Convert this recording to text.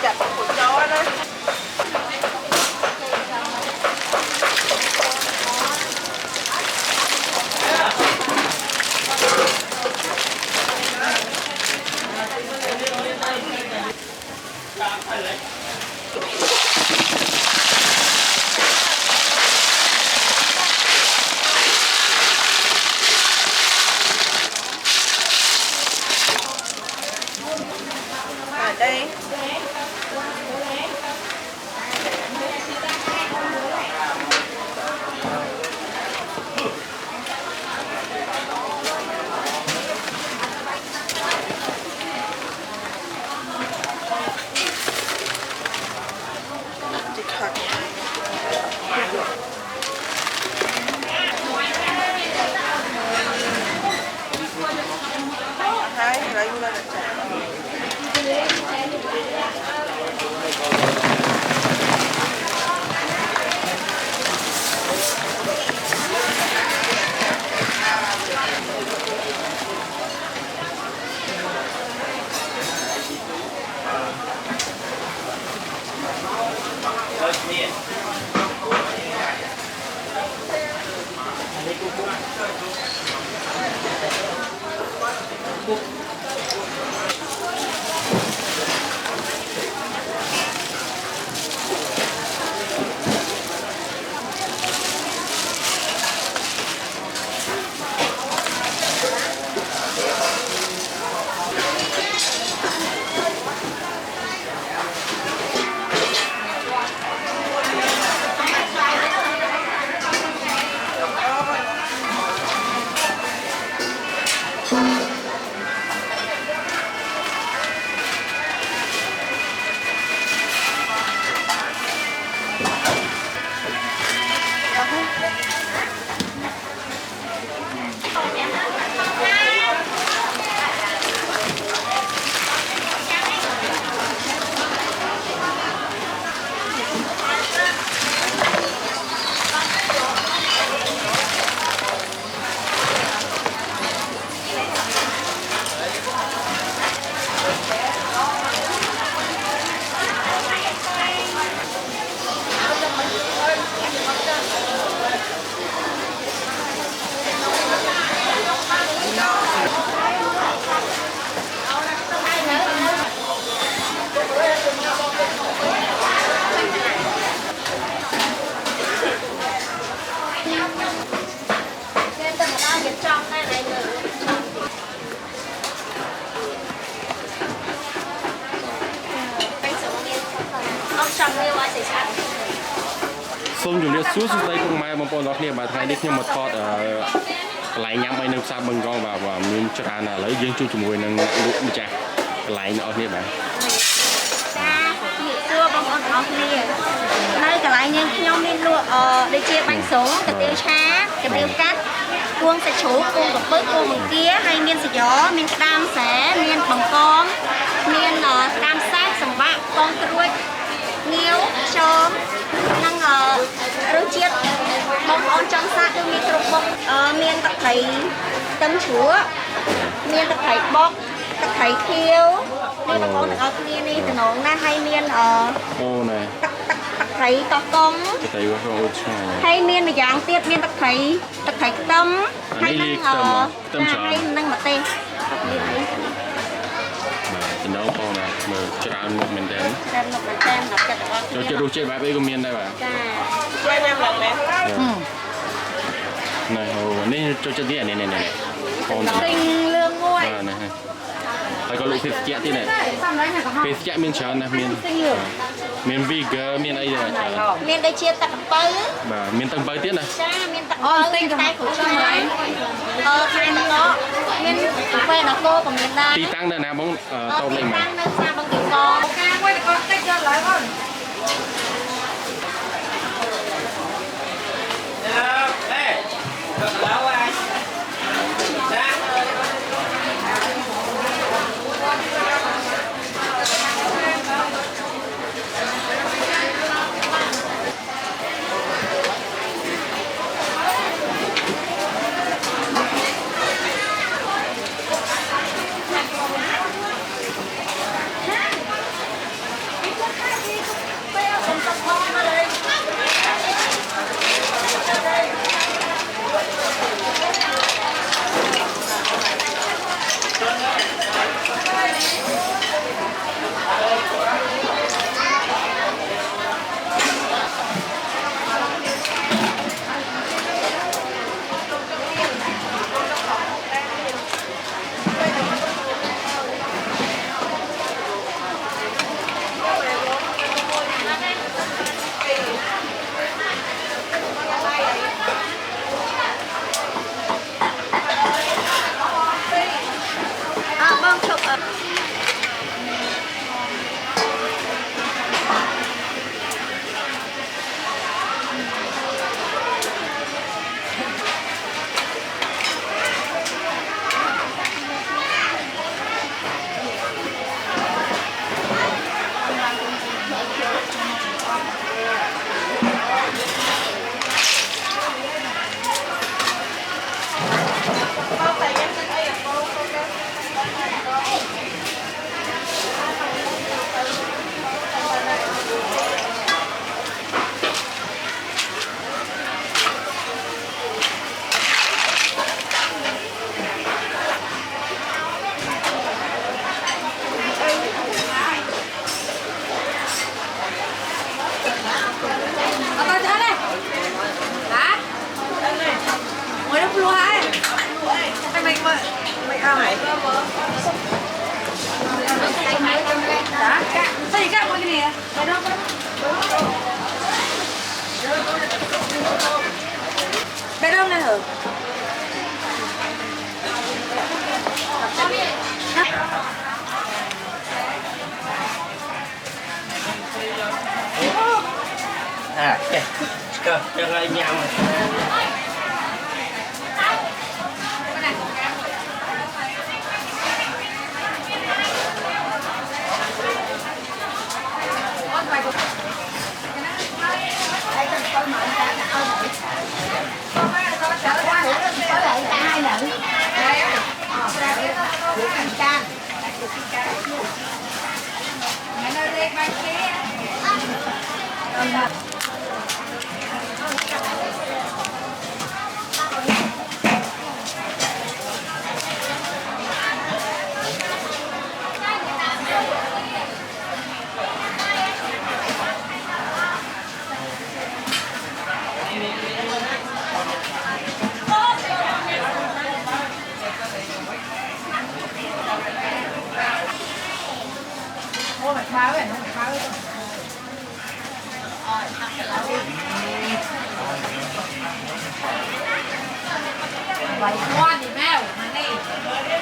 chặt của chó đó. Ở đây thịt thật. Thấy lấy ra là chả. Xôm chủ liệt suốt đây cùng mai bọn bọn nó kia bà thay đi nhưng mà thọt lại nhắm ai nâng xa bằng con và mình cho ra là lấy riêng chung chung người nâng lụa đi chả lại nó kia bà xưa bông ớt kia đây cả lại nhưng nhóm nên lụa để chia bánh số cái tiêu chá cái tiêu cắt cuông sẽ chú cuôngกับbớt cuông bằng kia hay miên sẽ gió miên cam sẽ miên bằng con miên cam sát sầm bạc con cruôi nghiêu chôm năng rau chiết bông ớt trong sát đương miên trục bông miên tập thấy tấm chúa miên tập thấy bóc tập thấy thiêu đây bông ớt ở kia đi từ nó na hay miên ô này thấy có công hay miên mà dạng tiết miên tập thấy tâm hay năng mà tên tình đấu con này mà cho ăn một mình đến cho chơi đu chơi bãi với con miên đây bà chơi 5 lần mẹ này hồ nên cho chơi tiền này con tinh lương ngôi này hay có lũ thịt chẹ thế này thịt chẹ miên chán này miên vi gơ miên ấy rồi miên đây chia tặng bơ bà miên tặng bơ tiết này miên tặng bơ tinh tay của cho mấy hai nó miên quay nó cô của miên đây tí tăng đây nào bóng tôm lên mà tăng lên xa bằng tiền con quay được con cách cho lại con đây đâu ai Bông chụp ở bên đông này hả? À, cho lại nhau mà. Vậy ngon thì mèo mà đi